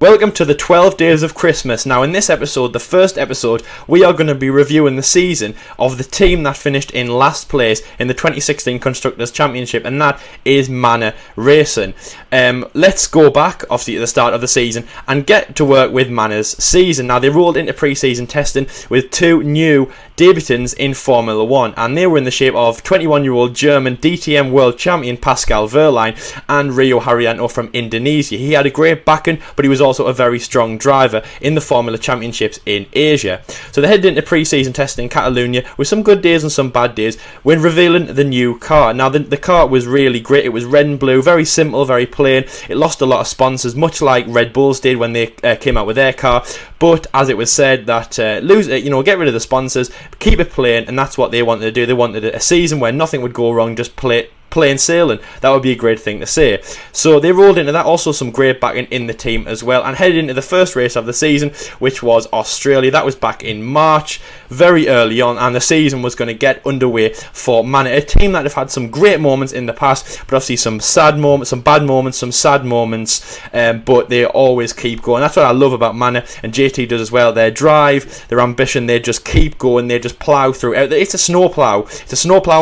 Welcome to the 12 Days of Christmas. Now in this episode, the first episode, we are going to be reviewing the season of the team that finished in last place in the 2016 Constructors Championship, and that is Manor Racing. Let's go back, obviously, at the start of the season and get to work with Manor's season. Now they rolled into pre-season testing with two new debutants in Formula 1, and they were in the shape of 21-year-old German DTM World Champion Pascal Wehrlein and Rio Haryanto from Indonesia. He had a great backing, but he was also a very strong driver in the Formula Championships in Asia. So they headed into pre-season testing in Catalonia with some good days and some bad days when revealing the new car. Now the car was really great. It was red and blue, very simple, very plain. It lost a lot of sponsors, much like Red Bulls did when they came out with their car. But as it was said, that get rid of the sponsors, keep it plain, and that's what they wanted to do. They wanted a season where nothing would go wrong, just plain sailing. That would be a great thing to say. So they rolled into that. Also some great backing in the team as well, and headed into the first race of the season, which was Australia. That was back in March, very early on, and the season was going to get underway for Manor, a team that have had some great moments in the past, but obviously some sad moments, some bad moments, some sad moments, but they always keep going. That's what I love about Manor, and JT does as well. Their drive, their ambition, they just keep going, they just plough through. It's a snow plough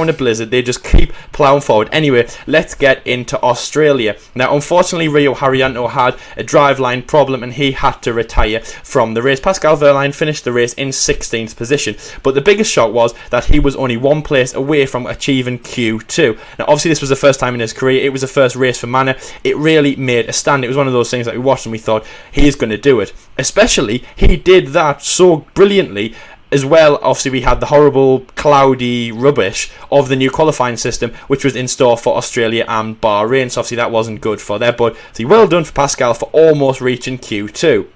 in a blizzard. They just keep ploughing forward. Anyway, let's get into Australia. Now, unfortunately, Rio Haryanto had a driveline problem and he had to retire from the race. Pascal Wehrlein finished the race in 16th position, but the biggest shock was that he was only one place away from achieving Q2. Now, obviously, this was the first time in his career. It was the first race for Manor. It really made a stand. It was one of those things that we watched and we thought, he's going to do it. Especially, he did that so brilliantly. As well, obviously, we had the horrible, cloudy rubbish of the new qualifying system, which was in store for Australia and Bahrain. So, obviously, that wasn't good for there. But, well done for Pascal for almost reaching Q2.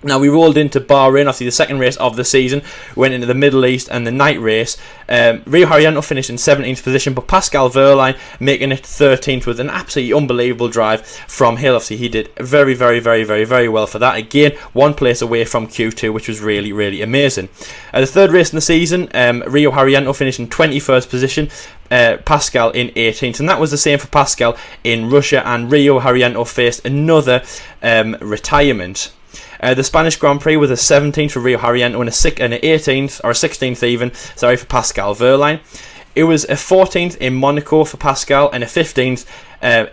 Now, we rolled into Bahrain, obviously the second race of the season, went into the Middle East and the night race. Rio Haryanto finished in 17th position, but Pascal Wehrlein making it 13th with an absolutely unbelievable drive from Hill. Obviously, he did very, very, very, very, very well for that. Again, one place away from Q2, which was really, really amazing. The third race in the season, Rio Haryanto finished in 21st position, Pascal in 18th, and that was the same for Pascal in Russia, and Rio Haryanto faced another retirement. The Spanish Grand Prix was a 17th for Rio Haryanto and an 18th, or a 16th even, for Pascal Wehrlein. It was a 14th in Monaco for Pascal and a 15th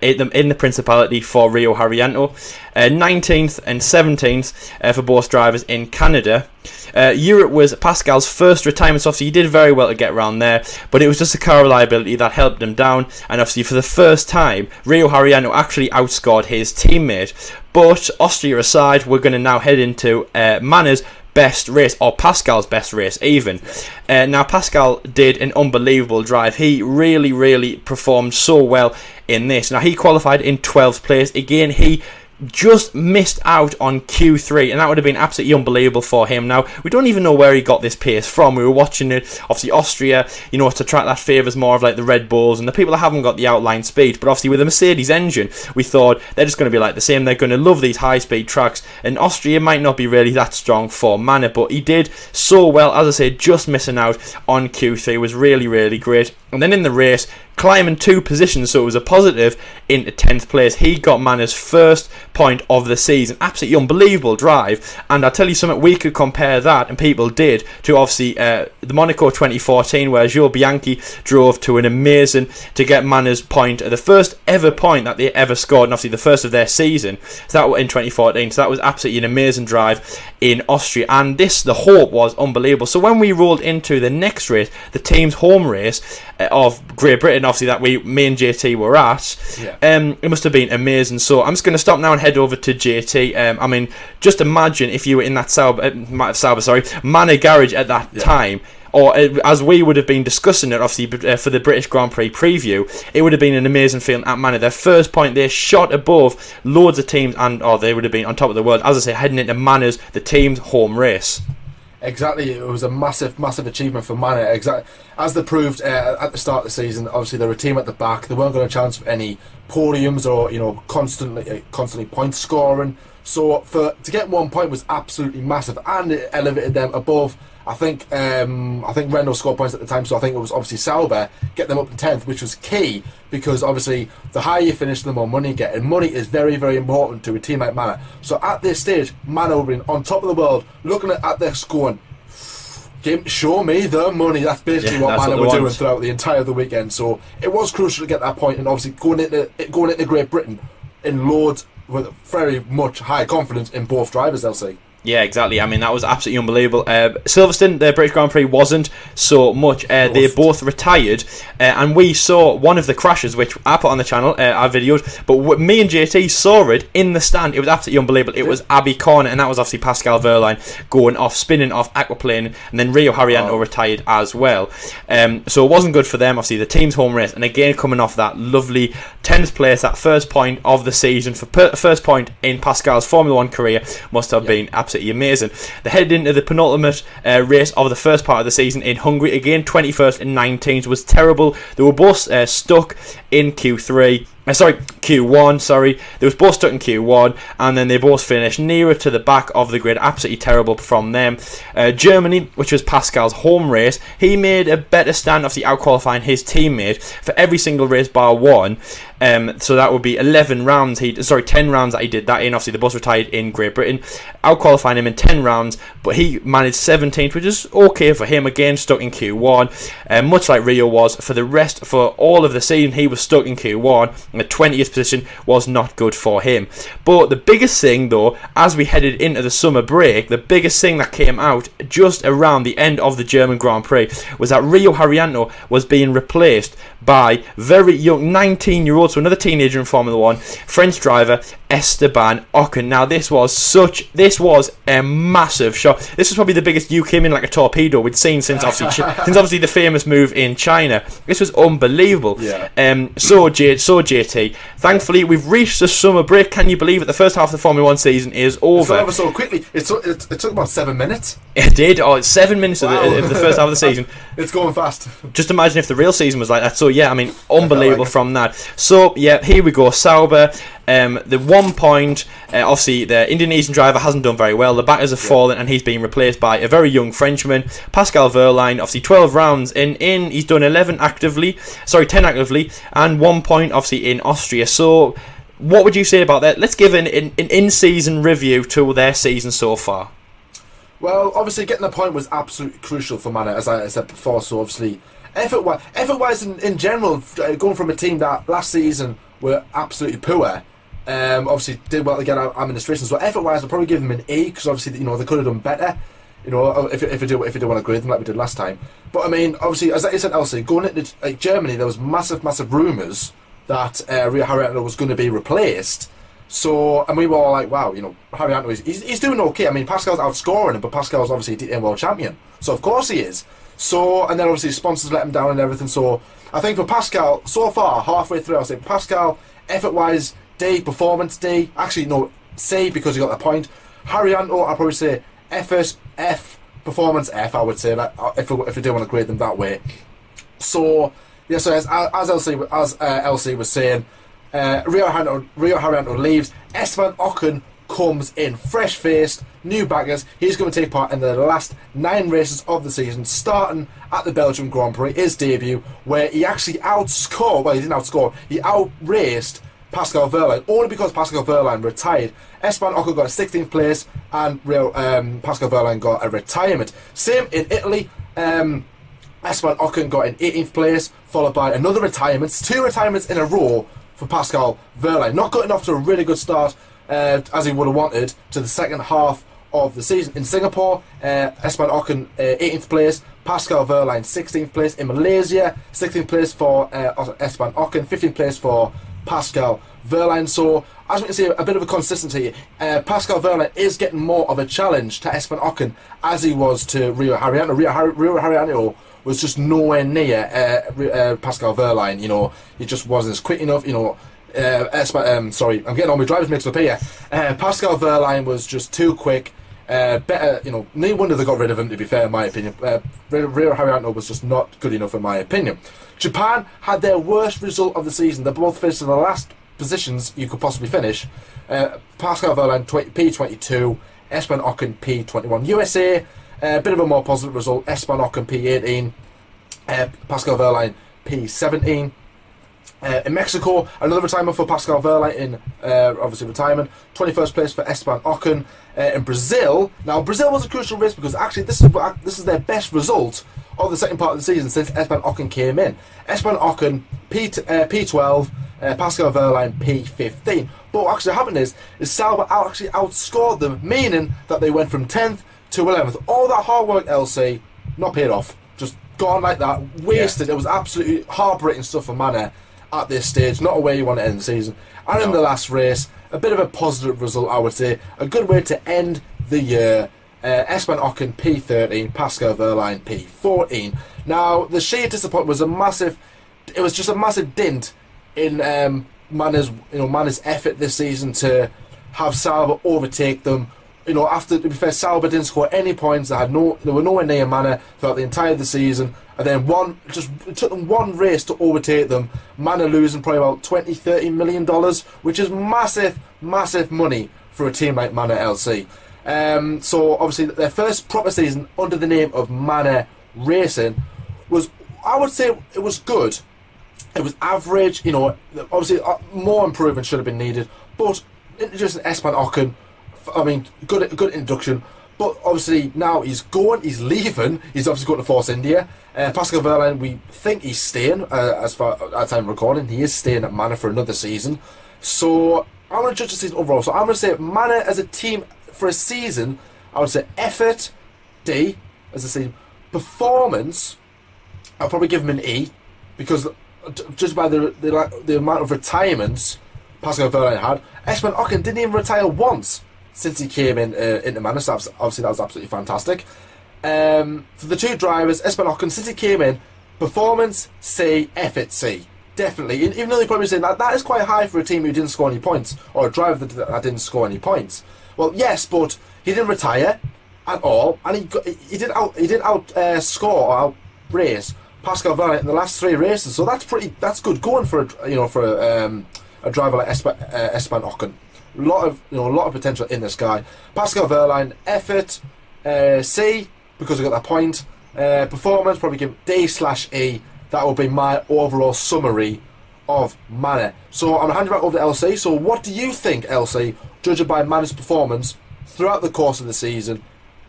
in the Principality for Rio Haryanto. 19th and 17th for both drivers in Canada. Europe was Pascal's first retirement, so obviously he did very well to get around there, but it was just the car reliability that helped him down, and obviously for the first time Rio Haryanto actually outscored his teammate. But Austria aside, we're going to now head into Manor's best race, or Pascal's best race even. Now Pascal did an unbelievable drive. He really, really performed so well in this. Now he qualified in 12th place. Again, he just missed out on Q3, and that would have been absolutely unbelievable for him. Now, we don't even know where he got this pace from. We were watching it, obviously Austria, it's a track that favours more of like the Red Bulls and the people that haven't got the outline speed, but obviously with the Mercedes engine, we thought they're just going to be like the same. They're going to love these high speed tracks, and Austria might not be really that strong for Manor, but he did so well. As I said, just missing out on Q3 was really, really great. And then in the race, climbing 2 positions, so it was a positive, into 10th place. He got Manor's first point of the season. Absolutely unbelievable drive, and I'll tell you something, we could compare that, and people did, to obviously the Monaco 2014, where Jules Bianchi drove to to get Manor's point, the first ever point that they ever scored, and obviously the first of their season, so that was in 2014, so that was absolutely an amazing drive in Austria, and the hope was unbelievable. So when we rolled into the next race, the team's home race of Great Britain, obviously that me and JT were at, it must have been amazing. So I'm just going to stop now and head over to JT. Just imagine if you were in that Manor garage at that time, or as we would have been discussing it, obviously for the British Grand Prix preview, it would have been an amazing feeling at Manor. Their first point, they shot above loads of teams, or they would have been on top of the world, as I say, heading into Manor's, the team's home race. Exactly, it was a massive, massive achievement for Manor. As they proved at the start of the season, obviously they were a team at the back. They weren't going to chance for any podiums or constantly point scoring. So to get 1 point was absolutely massive, and it elevated them above I think Renault scored points at the time, so I think it was obviously Sauber get them up to 10th, which was key because obviously the higher you finish, the more money you get, and money is very, very important to a team like Manor. So at this stage, Manor were on top of the world, looking at this going, show me the money. That's basically what Manor were doing throughout the entire of the weekend. So it was crucial to get that point, and obviously going into Great Britain in loads with very much high confidence in both drivers, they'll say. Yeah, exactly. I mean, that was absolutely unbelievable. Silverstone, the British Grand Prix, wasn't so much. They both retired, and we saw one of the crashes, which I put on the channel, I videoed, but me and JT saw it in the stand. It was absolutely unbelievable. It was Abbey Corner, and that was obviously Pascal Wehrlein going off, spinning off, aquaplaning, and then Rio Haryanto retired as well. So it wasn't good for them, obviously, the team's home race, and again, coming off that lovely 10th place, that first point of the season, for first point in Pascal's Formula 1 career, must have been absolutely amazing. They headed into the penultimate race of the first part of the season in Hungary. Again, 21st and 19th was terrible. They were both stuck in Q1, sorry. They was both stuck in Q1, and then they both finished nearer to the back of the grid. Absolutely terrible from them. Germany, which was Pascal's home race, he made a better stand, obviously out-qualifying his teammate for every single race bar one. So that would be 10 rounds that he did that in. Obviously, the bus retired in Great Britain, out-qualifying him in 10 rounds, but he managed 17th, which is okay for him. Again, stuck in Q1, much like Rio was. For all of the season, he was stuck in Q1, and the 20th position was not good for him. But the biggest thing, though, as we headed into the summer break, the biggest thing that came out just around the end of the German Grand Prix was that Rio Haryanto was being replaced by very young 19-year-old, so another teenager in Formula 1, French driver Esteban Ocon. Now this was a massive shock. This was probably the biggest you came in like a torpedo we'd seen since obviously the famous move in China. This was unbelievable. Yeah. So JT, thankfully we've reached the summer break. Can you believe it? The first half of the Formula 1 season is over. It's over so quickly. It took about 7 minutes. It did. It's 7 minutes of the first half of the season. It's going fast. Just imagine if the real season was like that. So yeah, I mean, unbelievable from that. So yeah, here we go. Sauber. The 1 point, obviously the Indonesian driver hasn't done very well. The batters have fallen, and he's being replaced by a very young Frenchman, Pascal Wehrlein. Obviously 12 rounds in, he's done 10 actively, and 1 point obviously in Austria. So what would you say about that? Let's give an in-season review to their season so far. Well, obviously getting the point was absolutely crucial for Manor, as I said before. So obviously effort-wise in general, going from a team that last season were absolutely poor, obviously did well to get out administration. So effort-wise, I'll probably give them an A, because obviously they could have done better. If they want to grade them like we did last time. But I mean, obviously, as I said, Elsie, going into Germany, there was massive rumours that Rio Haryanto was going to be replaced. So, and we were all like, wow, Haryanto he's doing okay. I mean, Pascal's outscoring him, but Pascal's obviously a DTM world champion, so of course he is. So, and then obviously sponsors let him down and everything. So, I think for Pascal, so far, halfway through, I'll say Pascal, effort-wise, D, performance D. Actually, no, C, because he got the point. Haryanto, I'll probably say effort F, performance F, I would say, that if we do want to grade them that way. So, yeah, so as Elsie was saying, Rio Haryanto leaves. Esteban Ocon comes in, fresh-faced, new baggers. He's going to take part in the last 9 races of the season, starting at the Belgian Grand Prix, his debut, where he actually he outraced Pascal Wehrlein, only because Pascal Wehrlein retired. Esteban Ocon got a 16th place, and Pascal Wehrlein got a retirement. Same in Italy. Esteban Ocon got an 18th place, followed by another retirement. 2 retirements in a row for Pascal Wehrlein. Not getting off to a really good start, as he would have wanted, to the second half of the season. In Singapore, Esteban Ocon 18th place, Pascal Wehrlein 16th place. In Malaysia, 16th place for Esteban Ocon, 15th place for Pascal Wehrlein. So, as we can see, a bit of a consistency. Pascal Wehrlein is getting more of a challenge to Esteban Ocon as he was to Rio Haryanto. Rio Haryanto was just nowhere near Pascal Wehrlein. He just wasn't as quick enough. Sorry, I'm getting all my drivers mixed up here. Pascal Wehrlein was just too quick. Better, no wonder they got rid of him, to be fair, in my opinion. Rio Haryanto was just not good enough, in my opinion. Japan had their worst result of the season. They both finished in the last positions you could possibly finish. Pascal Wehrlein P22, Esteban Ocon P21. USA, A bit of a more positive result, Esteban Ocon P18, Pascal Wehrlein P17. In Mexico, another retirement for Pascal Wehrlein in obviously retirement. 21st place for Esteban Ocon. In Brazil, now Brazil was a crucial race because actually this is their best result of the second part of the season since Esteban Ocon came in. Esteban Ocon P12, Pascal Wehrlein P15. But what actually happened is Sauber actually outscored them, meaning that they went from 10th to 11th. All that hard work, LC, not paid off. Just gone like that, wasted. Yeah. It was absolutely heartbreaking stuff for Manor at this stage. Not a way you want to end the season. And in the last race, a bit of a positive result, I would say. A good way to end the year. Esteban Ocon P13, Pascal Wehrlein P14. Now, the sheer disappointment was it was just a massive dint in Manor's effort this season to have Sauber overtake them. After, to be fair, Sauber didn't score any points. They were nowhere near Manor throughout the entire of the season. And then it took them one race to overtake them. Manor losing probably about $20-30 million, which is massive, massive money for a team like Manor LC. So obviously their first proper season under the name of Manor Racing was, I would say, it was good. It was average. Obviously more improvement should have been needed. But introducing Esteban Ocon, I mean, good induction. But obviously now he's leaving. He's obviously going to Force India. Pascal Wehrlein, we think he's staying, as far as time recording. He is staying at Manor for another season. So I'm going to judge the season overall. So I'm going to say Manor as a team for a season, I would say effort, D, as a season. Performance, I'll probably give him an E, because just by the amount of retirements Pascal Wehrlein had, Esteban Ocon didn't even retire once since he came into Manor. So obviously that was absolutely fantastic. For the two drivers, Esteban Ocon, since he came in, performance C, effort C. Definitely. Even though they're probably saying that is quite high for a team who didn't score any points, or a driver that didn't score any points. Well, yes, but he didn't retire at all, and he did outscore or out race Pascal Wehrlein in the last three races. So that's good going for a driver like Esteban Ocon. A lot of potential in this guy. Pascal Wehrlein, effort C, because I got that point. Performance, probably give D/E. That will be my overall summary of Manor. So I'm handing back over to LC. So what do you think, LC, judging by Manor's performance throughout the course of the season,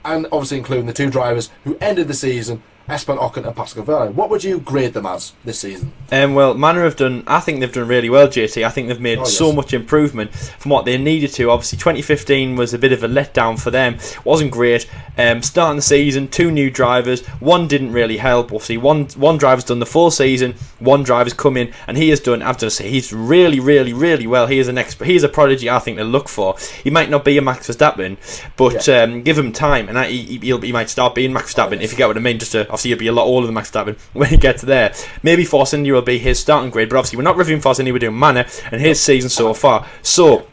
and obviously including the two drivers who ended the season, Esteban Ocon and Pascal Wehrlein? What would you grade them as this season? Well, Manor I think they've done really well, JT. I think they've made so much improvement from what they needed to. Obviously, 2015 was a bit of a letdown for them. Wasn't great. Starting the season, two new drivers. One didn't really help. Obviously, one driver's done the full season. One driver's come in, and he has done, I have to say, he's really, really, really well. He is an expert. He is a prodigy, I think, to look for. He might not be a Max Verstappen, but give him time, and he might start being Max Verstappen, if you get what I mean. Obviously, he'll be a lot older than Max Verstappen when he gets there. Maybe Force India will be his starting grade, but obviously we're not reviewing Force India, we're doing Manor and his season so far. So,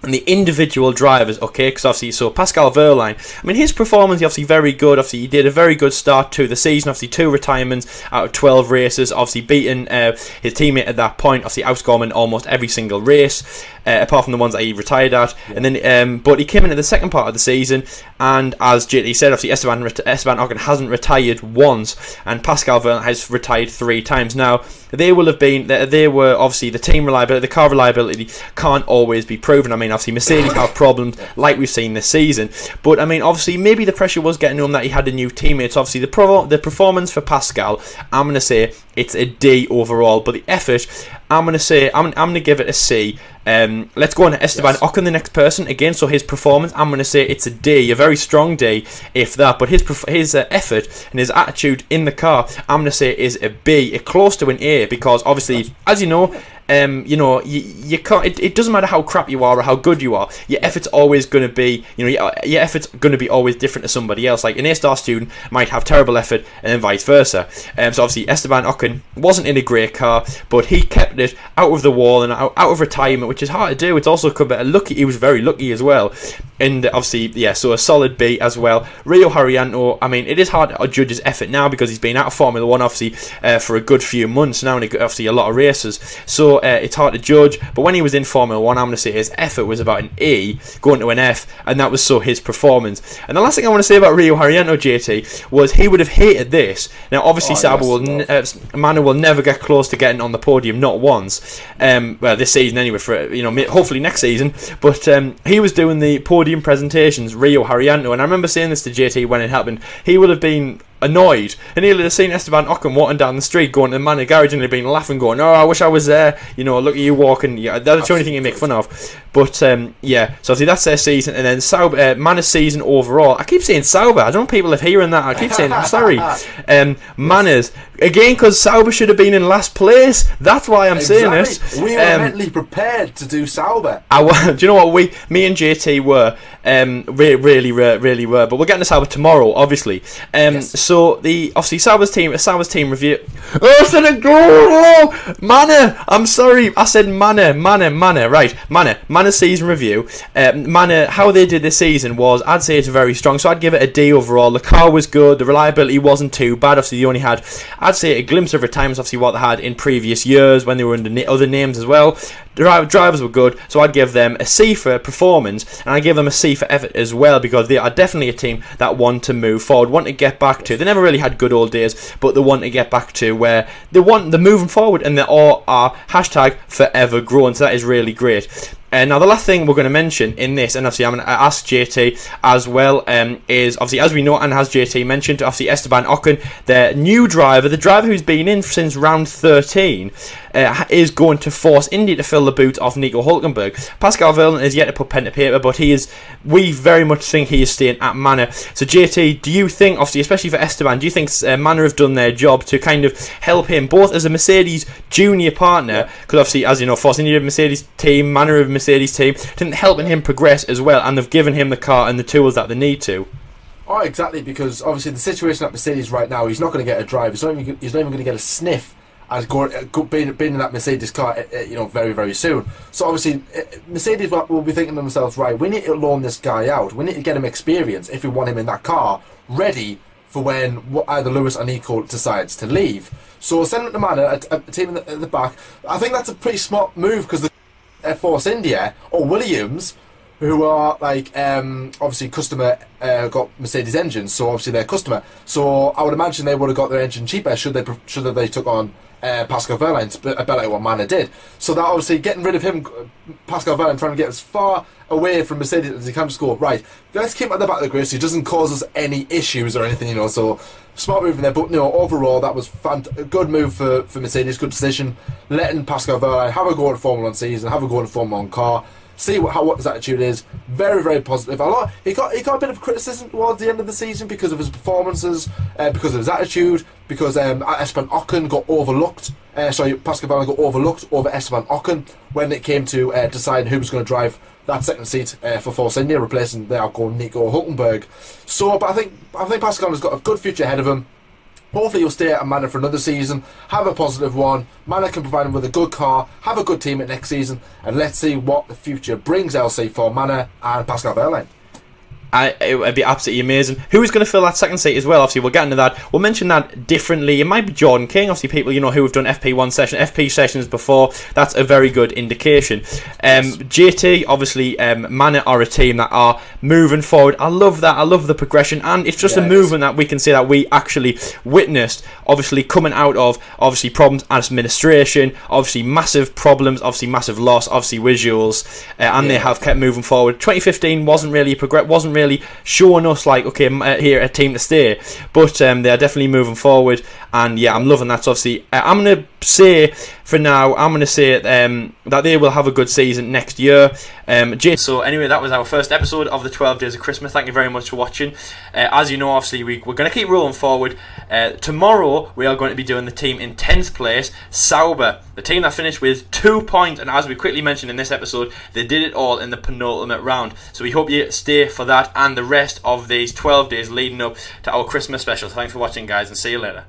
and the individual drivers, okay, because obviously, so Pascal Wehrlein, I mean, his performance is obviously very good. Obviously, he did a very good start to the season. Obviously, 2 retirements out of 12 races. Obviously, beating his teammate at that point. Obviously, outscored him in almost every single race, apart from the ones that he retired at. Yeah. And then, but he came into the second part of the season, and as JT said, obviously, Esteban Ocon hasn't retired once, and Pascal Wehrlein has retired 3 times. Now, they were obviously the team reliability, the car reliability can't always be proven. I mean, obviously Mercedes have problems like we've seen this season, but I mean, obviously maybe the pressure was getting to him that he had a new teammate. So obviously the performance for Pascal, I'm going to say it's a D overall, but the effort, I'm going to say I'm going to give it a C. Let's go on to Esteban Ocon, the next person again. So his performance, I'm going to say it's a D, a very strong D, if that. But his effort and his attitude in the car, I'm going to say is a B, close to an A, because obviously, as you know, you can't. It doesn't matter how crap you are or how good you are. Your effort's always going to be, your effort's going to be always different to somebody else. Like an A-star student might have terrible effort, and then vice versa. So obviously Esteban Ocon wasn't in a great car, but he kept it out of the wall and out of retirement, which is hard to do. It's also a bit lucky. He was very lucky as well. And obviously, so a solid B as well. Rio Haryanto, I mean, it is hard to judge his effort now because he's been out of Formula 1, obviously, for a good few months now, and obviously a lot of races. So it's hard to judge, but when he was in Formula 1, I'm going to say his effort was about an E going to an F, and that was so his performance. And the last thing I want to say about Rio Haryanto, JT, was he would have hated this. Now, obviously, Sauber Manor will never get close to getting on the podium, not once. Well, this season anyway, for hopefully next season. But he was doing the podium presentations, Rio Haryanto, and I remember saying this to JT when it happened. He would have been annoyed, and he'll have seen Esteban Ocon walking down the street going to the Manor garage, and he'd been laughing, going, "Oh, I wish I was there, look at you walking." Yeah, that's the only thing you make fun of. But so obviously that's their season. And then Sauber, Manor's season overall, I keep saying Sauber, I don't know if people are hearing that, I keep saying, I'm sorry. Manor's, again, because Sauber should have been in last place, that's why I'm saying it. We were mentally prepared to do Sauber. Do you know what, me and JT were, really were, but we're getting to Sauber tomorrow, obviously. Yes. So obviously Sauber's team review. Oh, I said a goal! Manor! I'm sorry, I said Manor. Right, Manor's season review. Manor, how they did this season was, I'd say it's very strong. So I'd give it a D overall. The car was good. The reliability wasn't too bad. Obviously, they only had, I'd say, a glimpse of times. Obviously, what they had in previous years when they were under other names as well. The drivers were good, so I'd give them a C for performance, and I give them a C for effort as well, because they are definitely a team that want to move forward, want to get back to. They never really had good old days, but they want to get back to where they're moving forward, and they all are #forever growing. So that is really great. Now the last thing we're going to mention in this, and obviously I'm going to ask JT as well, is obviously, as we know, and as JT mentioned, obviously Esteban Ocon, the new driver, the driver who's been in since round 13, is going to force Indy to fill the boot of Nico Hülkenberg. Pascal Wehrlein is yet to put pen to paper, but we very much think he is staying at Manor. So JT, do you think, obviously especially for Esteban, do you think Manor have done their job to kind of help him, both as a Mercedes junior partner, because obviously, as you know, Force India, Mercedes team, Manor of Mercedes team, didn't helping him progress as well, and they've given him the car and the tools that they need to. Oh, exactly, because obviously the situation at Mercedes right now, he's not going to get a drive. He's not even going to get a sniff as being in that Mercedes car, very, very soon. So obviously, Mercedes will be thinking to themselves, right, we need to loan this guy out. We need to get him experience if we want him in that car, ready for when either Lewis or Nico decides to leave. So send him to Manor, a team at the back. I think that's a pretty smart move, because the Force India or Williams, who are obviously customer, got Mercedes engines, so obviously they're customer. So I would imagine they would have got their engine cheaper should they took on Pascal Wehrlein, a bit like what Manor did. So that obviously getting rid of him, Pascal Wehrlein, trying to get as far away from Mercedes as he can, just go, right, let's keep him at the back of the grid so he doesn't cause us any issues or anything, so smart move in there. But overall that was a good move for Mercedes, good decision, letting Pascal Wehrlein have a go at Formula 1 season, have a go at a Formula 1 car, see what his attitude is. Very, very positive. He got a bit of criticism towards the end of the season because of his performances, because of his attitude, because Esteban Ocon got overlooked. Pascal Wehrlein got overlooked over Esteban Ocon when it came to deciding who was going to drive that second seat for Force India, replacing the outgoing Nico Hülkenberg. But I think Pascal has got a good future ahead of him. Hopefully he'll stay at Manor for another season, have a positive one. Manor can provide him with a good car, have a good team at next season, and let's see what the future brings, LC, for Manor and Pascal Wehrlein. It would be absolutely amazing. Who is going to fill that second seat as well? Obviously, we'll get into that. We'll mention that differently. It might be Jordan King. Obviously, people who have done FP sessions before. That's a very good indication. JT, obviously, Manor are a team that are moving forward. I love that. I love the progression, and it's just a movement that we can say that we actually witnessed. Obviously, coming out of problems as administration, obviously massive problems, obviously massive loss, obviously visuals, and they have kept moving forward. 2015 wasn't really showing us here a team to stay, but they are definitely moving forward, and I'm loving that. So obviously, I'm going to say for now, that they will have a good season next year. So anyway, that was our first episode of the 12 Days of Christmas. Thank you very much for watching. As you know, obviously we're going to keep rolling forward. Tomorrow we are going to be doing the team in 10th place, Sauber, the team that finished with 2 points, and as we quickly mentioned in this episode, they did it all in the penultimate round. So we hope you stay for that and the rest of these 12 days leading up to our Christmas special. Thanks for watching, guys, and see you later.